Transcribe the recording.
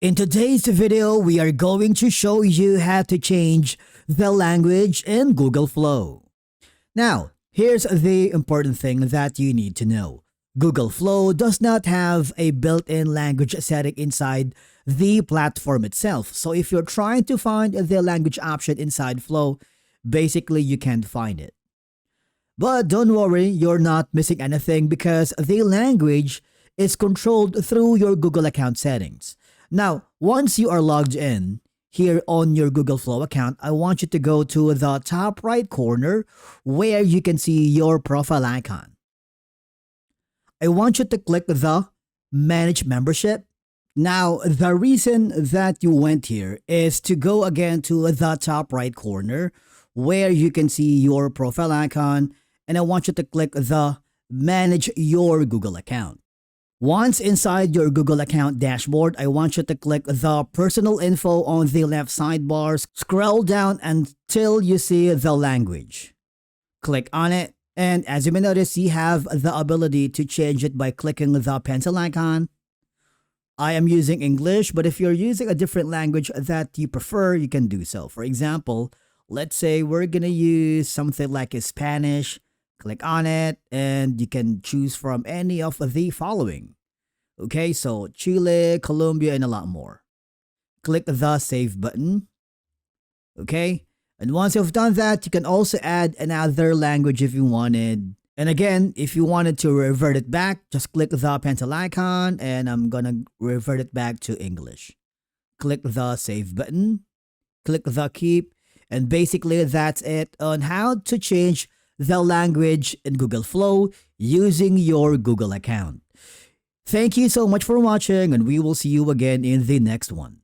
In today's video, we are going to show you how to change the language in Google Flow. Now, here's the important thing that you need to know. Google Flow does not have a built-in language setting inside the platform itself. So if you're trying to find the language option inside Flow, basically you can't find it. But don't worry, you're not missing anything because the language is controlled through your Google account settings. Now, once you are logged in here on your Google Flow account, I want you to go to the top right corner where you can see your profile icon. I want you to click the Manage Membership. Now, the reason that you went here is to go again to the top right corner where you can see your profile icon, and I want you to click the Manage Your Google Account. Once inside your Google account dashboard, I want you to click the personal info on the left sidebar. Scroll down until you see the language. Click on it, and as you may notice, you have the ability to change it by clicking the pencil icon. I am using English, but if you're using a different language that you prefer, you can do so. For example, let's say we're gonna use something like Spanish. Click on it, and you can choose from any of the following. Okay, so Chile, Colombia, and a lot more. Click the Save button. Okay, and once you've done that, you can also add another language if you wanted. And again, if you wanted to revert it back, just click the pencil icon, and I'm gonna revert it back to English. Click the Save button. Click the Keep, and basically that's it on how to change the language in Google Flow using your Google account. Thank you so much for watching, and we will see you again in the next one.